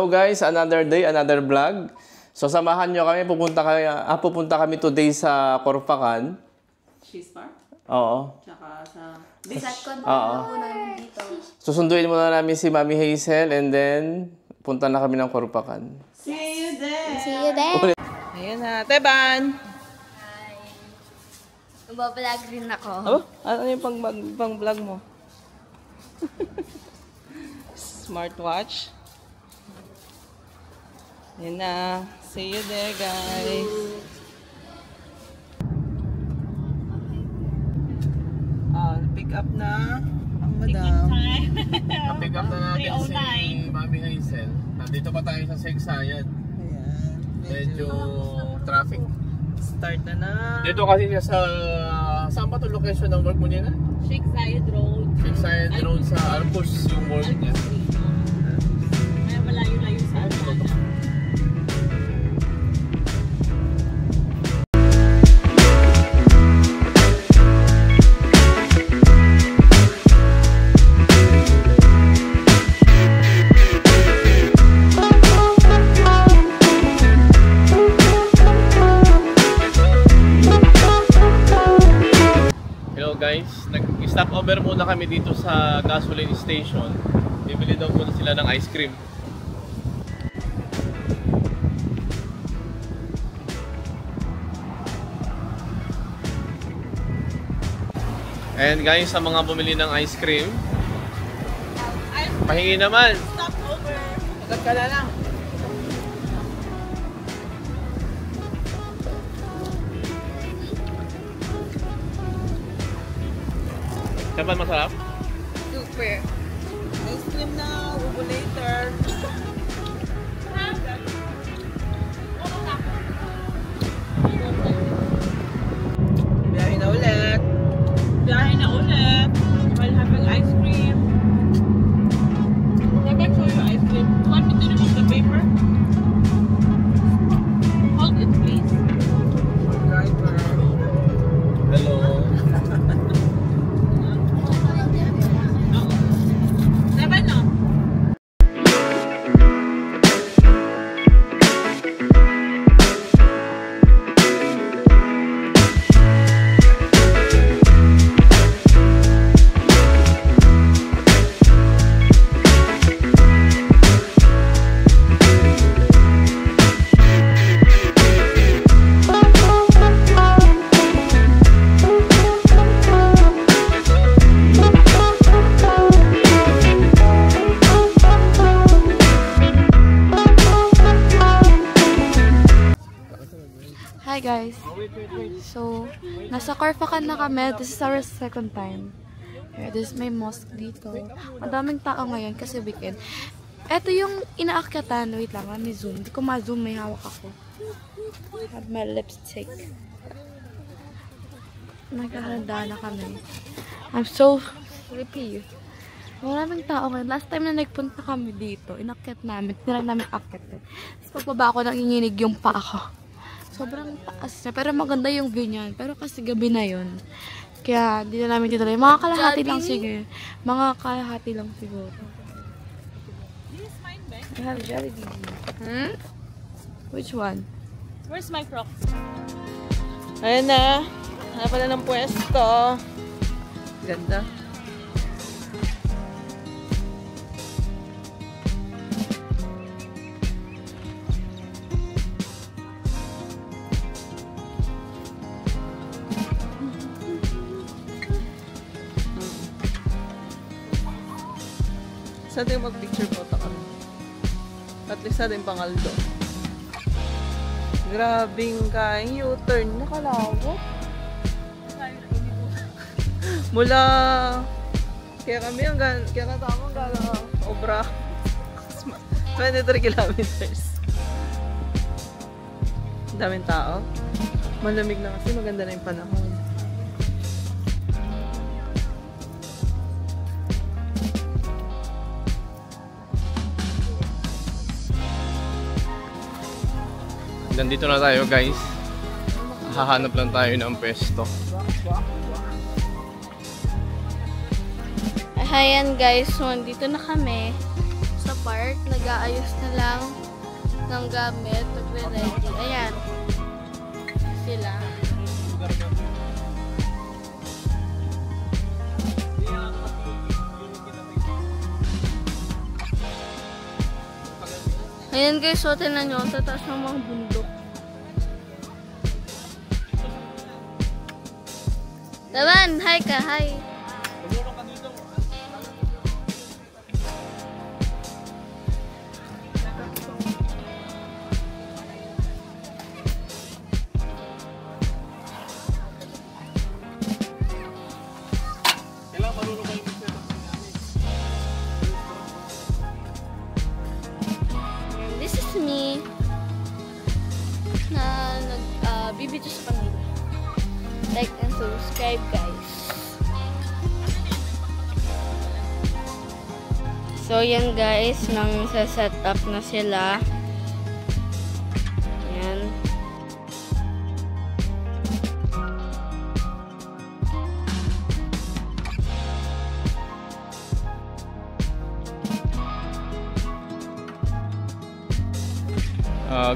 guys, another day, another vlog. So samahan nyo kami, pupunta kami today sa Corfacan. Cheese Park? Oo. Tsaka sa... Bisatcon Oo. po namin dito. Susunduin muna namin si Mami Hazel and then punta na kami ng Corfacan. See you there! See you there! Ayan na, Teban! Hi! Mabablog rin ako. Oh, ano yung pang-vlog mo? Smartwatch. Ayan na. See you there, guys. Pick up na ang madam. Pick up na natin si Mami Hazel. Nandito pa tayo sa Segsayan. Ayan. Medyo traffic. Start na. Dito kasi siya sa... Saan ba ito location ng work mo niya na? Sheikh Zayed Road. Sheikh Zayed Road sa Arcos yung work niya. Kaya malayo-layo sa Alcana. Guys, nag-stop over muna kami dito sa gasoline station. Bibili daw muna sila ng ice cream. And guys, sa mga bumili ng ice cream, pahingi naman. Stop over. Agad ka na lang. Saan masarap? Super. Ice cream na, ubo later. Biyahe na ulit. Biyahe na ulit. While having ice cream. I can show you ice cream. You want me to remove the paper? Hold it, please. Driver. Hello. Hi guys! So, nasa Corfacan na kami. This is our second time. Here, this is my mosque dito. Ang daming tao ngayon kasi weekend. Ito yung inaakyatan. Wait lang, may zoom. Hindi ko ma-zoom, may hawak ako. I have my lipstick. Nagkahanda na kami. I'm so sleepy. Maraming tao ngayon. Last time na nagpunta kami dito, inakyat namin. Tinry namin akyat. Tapos pagbaba ako, nanginginig yung pa ako. Sobrang taas na. Pero maganda yung view niyan. Pero kasi gabi na yun. Kaya hindi na namin tituloy. Mga kalahati lang siguro. Mga kalahati lang siguro. I have Jollibee. Hmm? Which one? Where's my Crocs? Ayan na. Hanap na ng pwesto. Ganda. Saan tayo mag-picture photo kami? At least natin pangaldo. Grabing kain U-turn. Nakalawak. Mula kaya kami hanggang kaya katama hanggang obra 23 kilometers. Daming tao. Malamig na kasi maganda na yung panahon. Nandito na tayo guys. Hahanap lang tayo ng pwesto. Ayan guys, so nandito na kami sa park. Nag-aayos na lang ng gamit. Nagre-ready. Ayan. Sila. Ayan guys, so tinan nyo, sa taas ng mga bundok. Daman, hi ka, hi. This is me na nagbibideo sa kanila. Like and subscribe guys. So yan guys, nang set up na sila. Yan.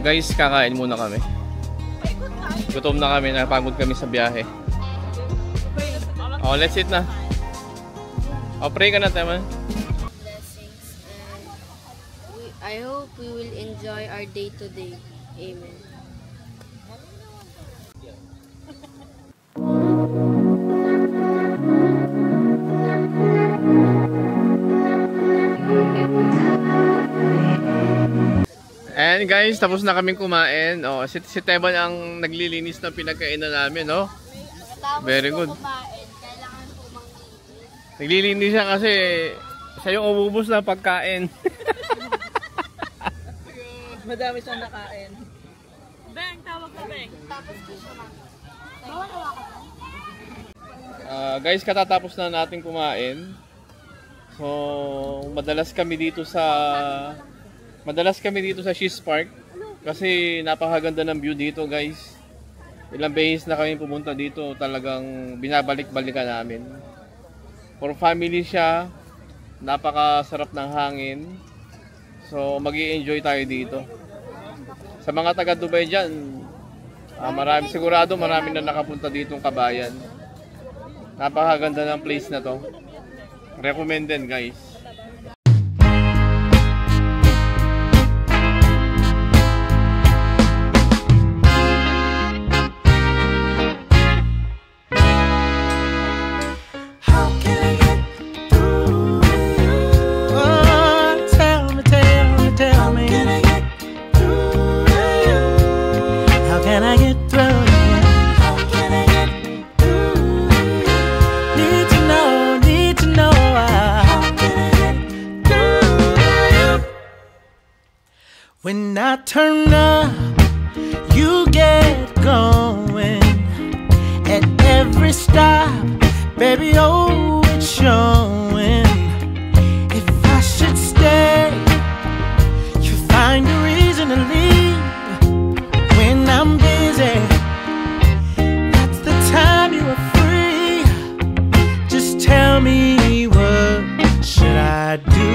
Guys, kakain muna kami. Gutom na kami, napagod kami sa biyahe. Oh, let's eat na. Oh, pray ka na, Tema. Blessings and I hope we will enjoy our day today. Amen. And guys, tapos na kaming kumain. Oh, si Teban ang naglilinis ng pinagkainan namin, no? Very good. Kailangan po manglinis. Naglilinis siya kasi siya yung umubos na pagkain. Madami siyang nakain. Beng, tawag ka, Beng. Tapos ko siya man. Guys, katatapos na natin kumain. So, madalas kami dito sa She's Park kasi napakaganda ng view dito, guys. Ilang beses na kami pumunta dito, talagang binabalik-balikan namin. For family siya, napakasarap ng hangin. So, mag-i-enjoy tayo dito. Sa mga taga Dubai dyan, sigurado marami na nakapunta dito ng Kabayan. Napakaganda ng place na to. Recommended, guys. When I turn up, you get going. At every stop, baby, oh, it's showing. If I should stay, you find a reason to leave. When I'm busy, that's the time you are free. Just tell me, what should I do?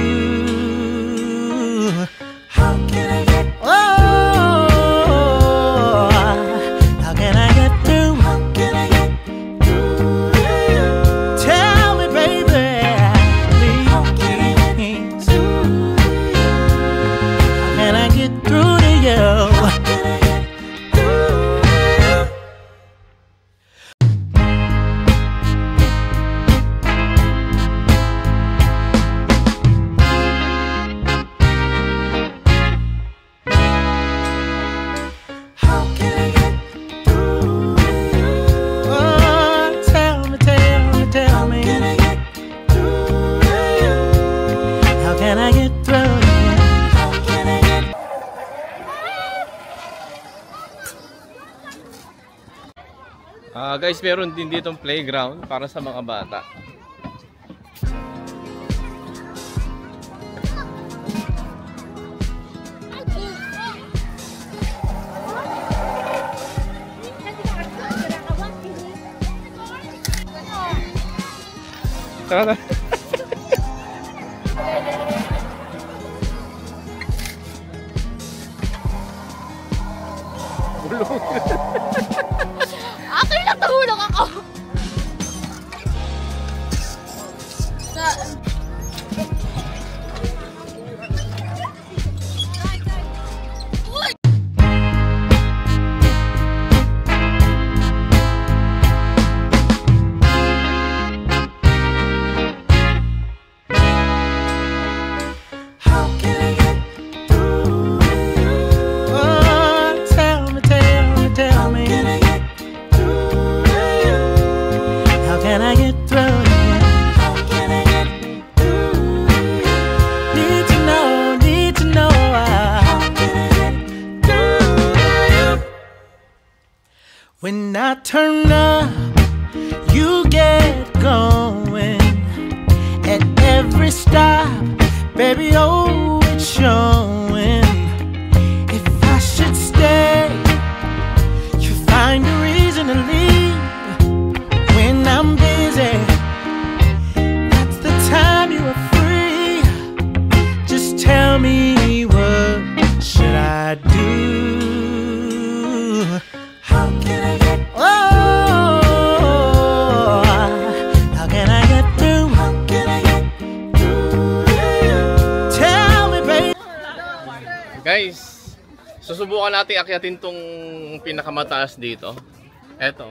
Guys, meron din ditong playground para sa mga bata. Tara na. gulong. Akin lang nahulog ako. When I turn up, you get going. At every stop, baby, oh, it's showing. If I should stay, you find a reason to leave. When I'm busy, that's the time you are free. Just tell me, what should I do? How can I get how can I get through? How can I get through to you? Tell me, baby. Guys, susubukan natin akyatin tong pinakamataas dito. Eto.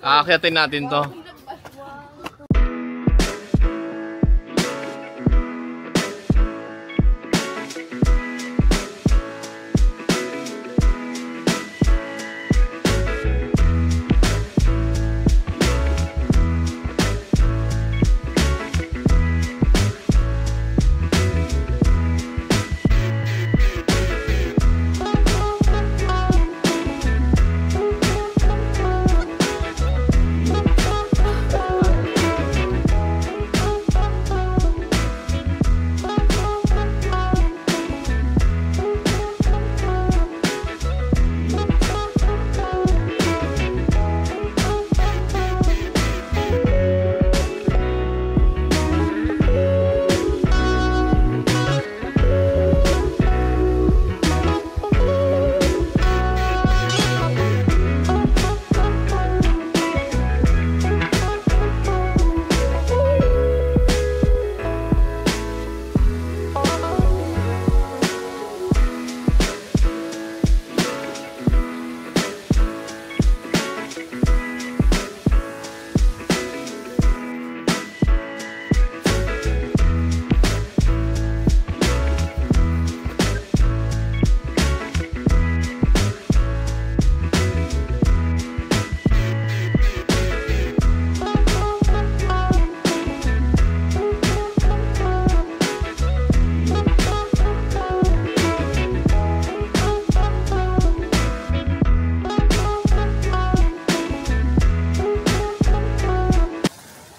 Aakyatin natin to.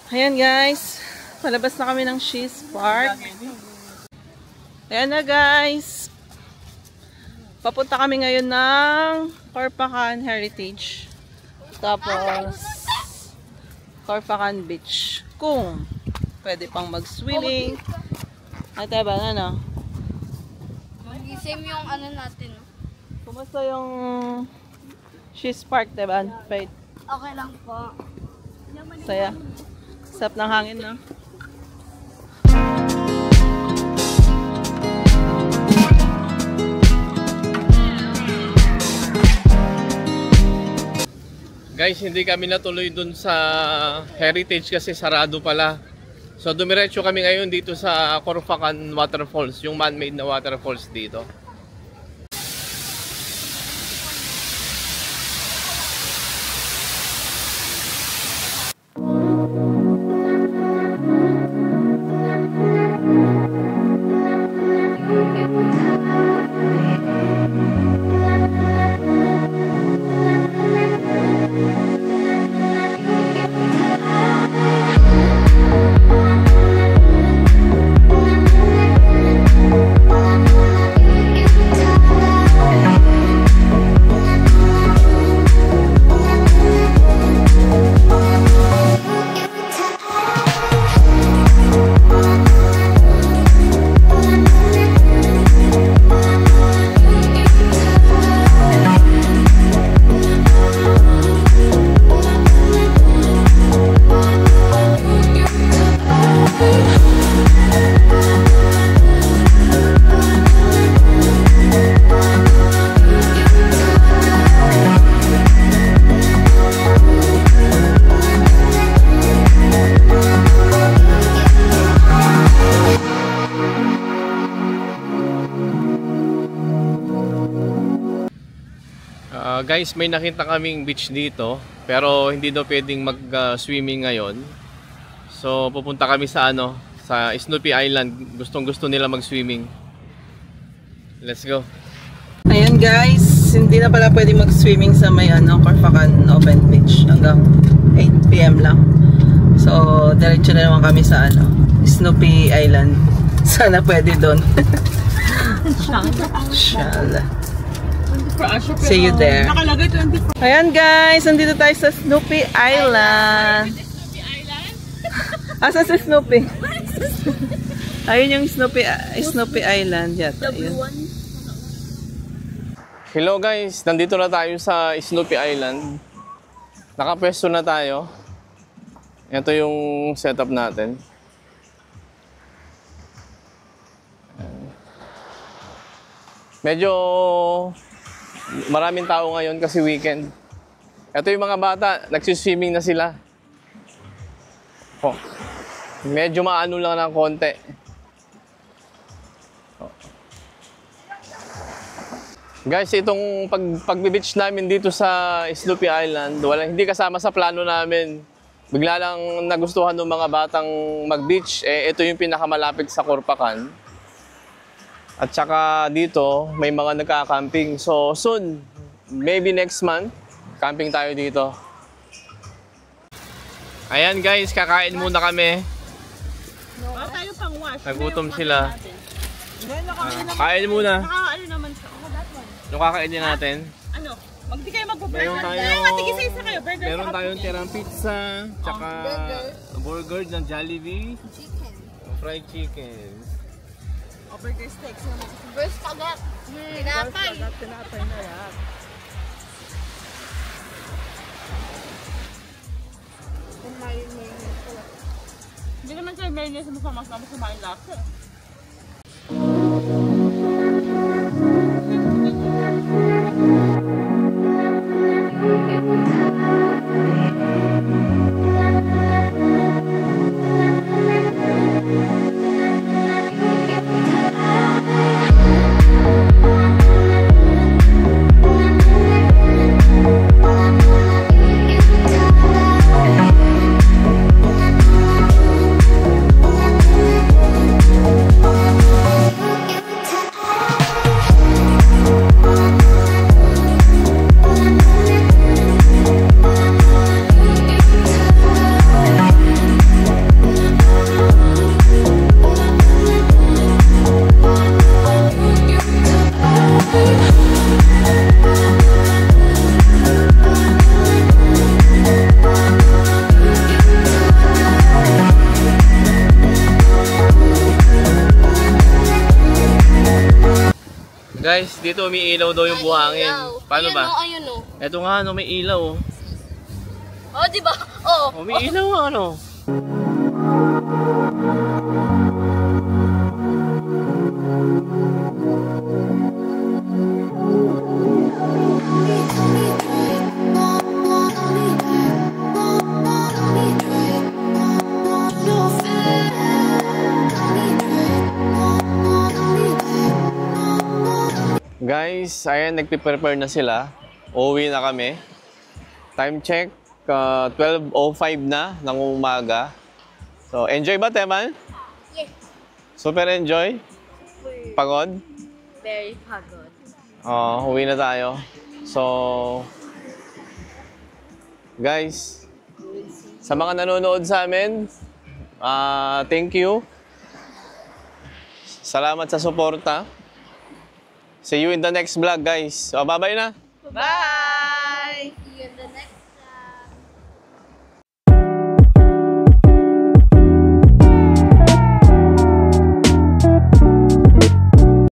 Ayan guys, palabas na kami ng She's Park. Ayan na guys. Papunta kami ngayon ng Corpacan Heritage. Tapos Corpacan Beach. Kung pwede pang mag-swimming. At diba, ano? Same yung ano natin. Kumusta yung She's Park, diba? Wait. Okay lang po. Saya. Sarap ng hangin, no? Guys, hindi kami natuloy dun sa Heritage kasi sarado pala. So dumiretso kami ngayon dito sa Corpacan Waterfalls, yung man-made na waterfalls dito. Guys, may nakita kaming beach dito, pero hindi daw pwedeng mag-swimming ngayon. So pupunta kami sa sa Snoopy Island. Gustong-gusto nila mag-swimming. Let's go. Ayan guys, hindi na pala pwede mag-swimming sa may Corfacan Open Beach hanggang 8 PM lang. So diretso na naman kami sa Snoopy Island. Sana pwede doon. Inshallah. See you there. Ayan guys, nandito tayo sa Snoopy Island. Asa si Snoopy? Ayun yung Snoopy Island yata. Hello guys, nandito na tayo sa Snoopy Island. Nakapwesto na tayo. Ito yung setup natin. Medyo maraming tao ngayon kasi weekend. Ito yung mga bata, nagsiswimming na sila. Oh, medyo maano lang ng konti. Oh. Guys, itong pag-beach namin dito sa Snoopy Island, hindi kasama sa plano namin. Bigla lang nagustuhan ng mga batang mag-beach. Ito yung pinakamalapit sa Corfacan. At saka dito, may mga nagka-camping. So soon, maybe next month, camping tayo dito. Ayan guys, kakain muna kami. Tayo pang wash. Nagutom sila. Kain muna. Ano naman sa Ano kakainin natin? Magdi kayo magpo-burger. Meron tayong tirang pizza, tsaka burger ng Jollibee. Chicken. Fried chicken. Burger steaks. Burger spaghetti. Tinapay. Tinapay na yan. Hindi naman siya mayonnaise mo sa mas kumain lahat. Guys, dito umiilaw daw yung buhangin. Paano ba? Ayun o. Ito nga, may ilaw. Oh, diba? Oh. Umiilaw nga, Guys, ayan, nagpe-prepare na sila. Uuwi na kami. Time check, 12:05 na ng umaga. So, enjoy ba, Teman? Yes. Super enjoy? Pagod? Very pagod. Uwi na tayo. So, guys, sa mga nanonood sa amin, thank you. Salamat sa suporta. See you in the next vlog, guys. So, bye-bye na. Bye!